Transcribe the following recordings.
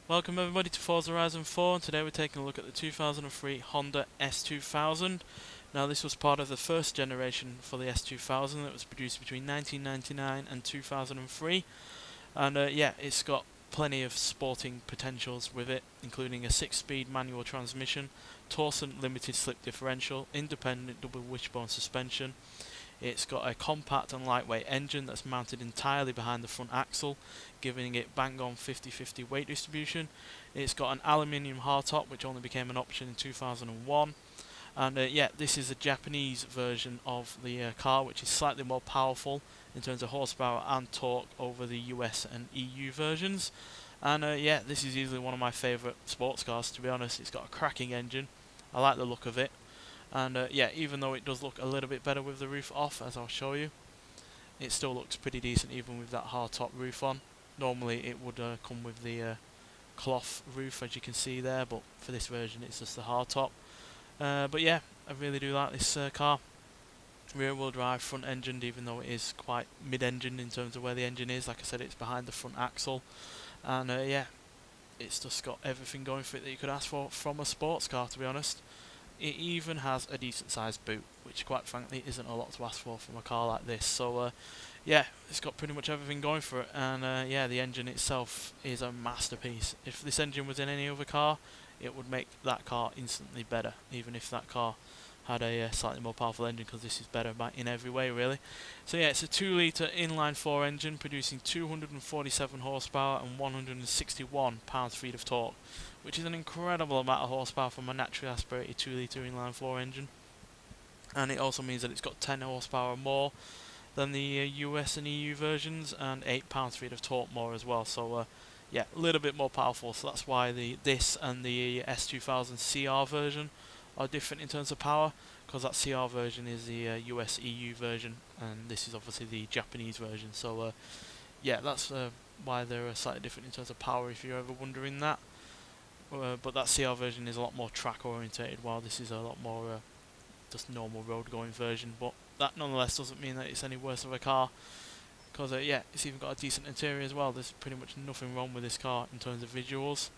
Welcome everybody to Forza Horizon 4, and today we're taking a look at the 2003 Honda S2000. Now this was part of the first generation for the S2000 that was produced between 1999 and 2003, and yeah, it's got plenty of sporting potentials with it, including a 6-speed manual transmission, Torsen limited slip differential, independent double wishbone suspension. It's got a compact and lightweight engine that's mounted entirely behind the front axle, giving it bang on 50-50 weight distribution. It's got an aluminium hardtop, which only became an option in 2001. And yeah, this is a Japanese version of the car, which is slightly more powerful in terms of horsepower and torque over the US and EU versions. And yeah, this is easily one of my favourite sports cars, to be honest. It's got a cracking engine. I like the look of it. And yeah, even though it does look a little bit better with the roof off, as I'll show you, it still looks pretty decent even with that hardtop roof on. Normally it would come with the cloth roof, as you can see there, but for this version it's just the hardtop. But yeah, I really do like this car. Rear wheel drive, front engined, even though it is quite mid-engined in terms of where the engine is. Like I said, it's behind the front axle. And yeah, it's just got everything going for it that you could ask for from a sports car, to be honest. It even has a decent sized boot, which quite frankly isn't a lot to ask for from a car like this. So yeah, it's got pretty much everything going for it, and yeah, the engine itself is a masterpiece. If this engine was in any other car, it would make that car instantly better, even if that car had a slightly more powerful engine, because this is better in every way really. So yeah, it's a 2-litre inline 4 engine producing 247 horsepower and 161 pounds-feet of torque, which is an incredible amount of horsepower from a naturally aspirated 2-litre inline 4 engine. And it also means that it's got 10 horsepower more than the US and EU versions, and 8 pounds-feet of torque more as well. So yeah, a little bit more powerful. So that's why this and the S2000 CR version are different in terms of power, because that CR version is the US EU version, and this is obviously the Japanese version. So yeah, that's why they're slightly different in terms of power, if you're ever wondering that. But that CR version is a lot more track orientated, while this is a lot more just normal road going version. But that nonetheless doesn't mean that it's any worse of a car, because yeah, it's even got a decent interior as well. There's pretty much nothing wrong with this car in terms of visuals.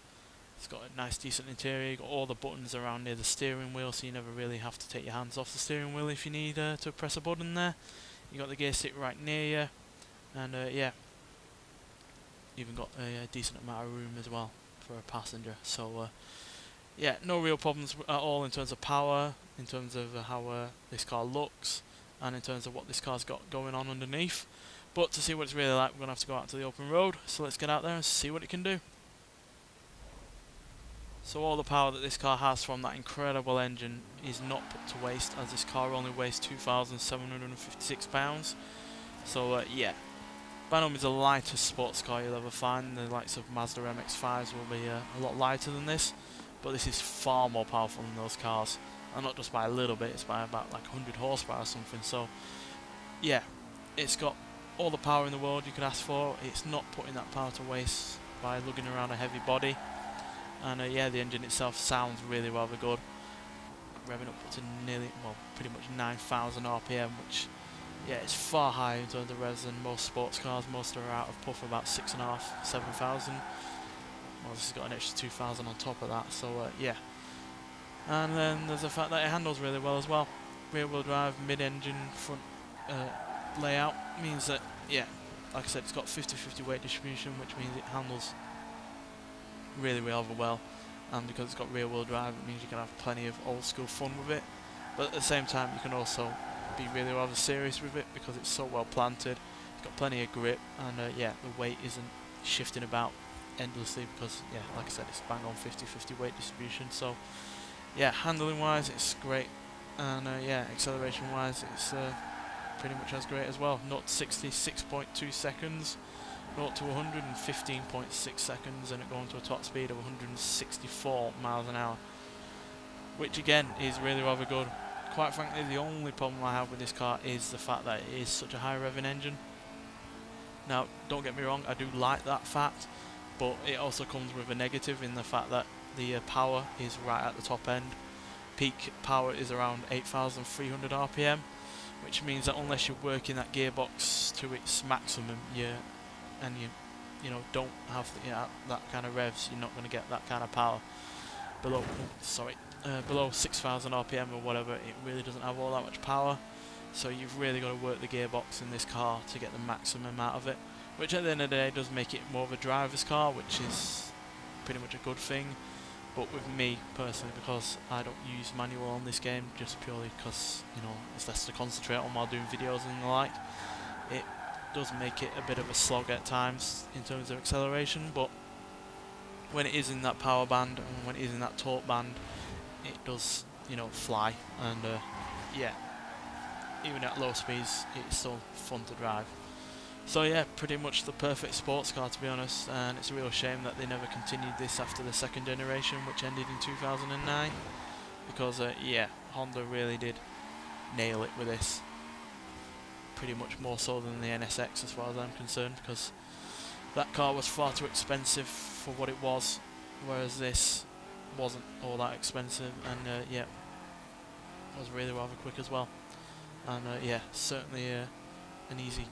It's got a nice decent interior. You've got all the buttons around near the steering wheel, so you never really have to take your hands off the steering wheel if you need to press a button there. You got the gear stick right near you, and yeah, even got a decent amount of room as well for a passenger. So yeah, no real problems at all in terms of power, in terms of how this car looks, and in terms of what this car's got going on underneath. But to see what it's really like, we're going to have to go out to the open road, so let's get out there and see what it can do. So all the power that this car has from that incredible engine is not put to waste, as this car only weighs 2,756 pounds. So yeah, by no means the lightest sports car you'll ever find. The likes of Mazda MX-5s will be a lot lighter than this, but this is far more powerful than those cars, and not just by a little bit, it's by about like 100 horsepower or something. So yeah, it's got all the power in the world you could ask for. It's not putting that power to waste by lugging around a heavy body. And yeah, the engine itself sounds really rather good, revving up to nearly, well, pretty much 9,000 RPM, which yeah, it's far higher in terms of revs than most sports cars. Most are out of puff about 6,500, 7,000. Well, this has got an extra 2,000 on top of that. So yeah, and then there's the fact that it handles really well as well. Rear wheel drive, mid-engine, front layout means that yeah, like I said, it's got 50-50 weight distribution, which means it handles really rather well, and because it's got rear wheel drive, it means you can have plenty of old school fun with it, but at the same time you can also be really rather serious with it, because it's so well planted. It's got plenty of grip, and yeah, the weight isn't shifting about endlessly, because yeah, like I said, it's bang on 50-50 weight distribution. So yeah, handling wise it's great, and yeah, acceleration wise it's pretty much as great as well. 0 to 60, 6.2 seconds. 0 to 115.6 seconds, and it going to a top speed of 164 miles an hour, which again is really rather good. Quite frankly, the only problem I have with this car is the fact that it is such a high revving engine. Now, don't get me wrong, I do like that fact, but it also comes with a negative in the fact that the power is right at the top end. Peak power is around 8,300 RPM, which means that unless you're working that gearbox to its maximum, don't have that kind of revs, you're not going to get that kind of power. Below 6,000 RPM or whatever, it really doesn't have all that much power. So you've really got to work the gearbox in this car to get the maximum out of it, which at the end of the day does make it more of a driver's car, which is pretty much a good thing. But with me personally, because I don't use manual on this game, just purely because it's less to concentrate on while doing videos and the like, it does make it a bit of a slog at times in terms of acceleration. But when it is in that power band and when it is in that torque band, it does fly, and yeah, even at low speeds it's still fun to drive. So yeah, pretty much the perfect sports car, to be honest, and it's a real shame that they never continued this after the second generation, which ended in 2009, because yeah, Honda really did nail it with this, pretty much more so than the NSX as far as I'm concerned, because that car was far too expensive for what it was, whereas this wasn't all that expensive, and yeah, it was really rather quick as well, and yeah, certainly an easy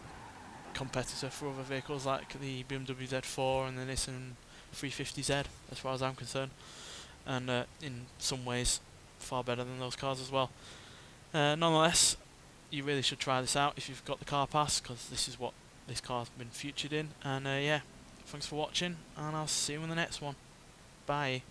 competitor for other vehicles like the BMW Z4 and the Nissan 350Z as far as I'm concerned, and in some ways far better than those cars as well. Nonetheless, you really should try this out if you've got the car pass, because this is what this car's been featured in, and yeah, thanks for watching, and I'll see you in the next one. Bye.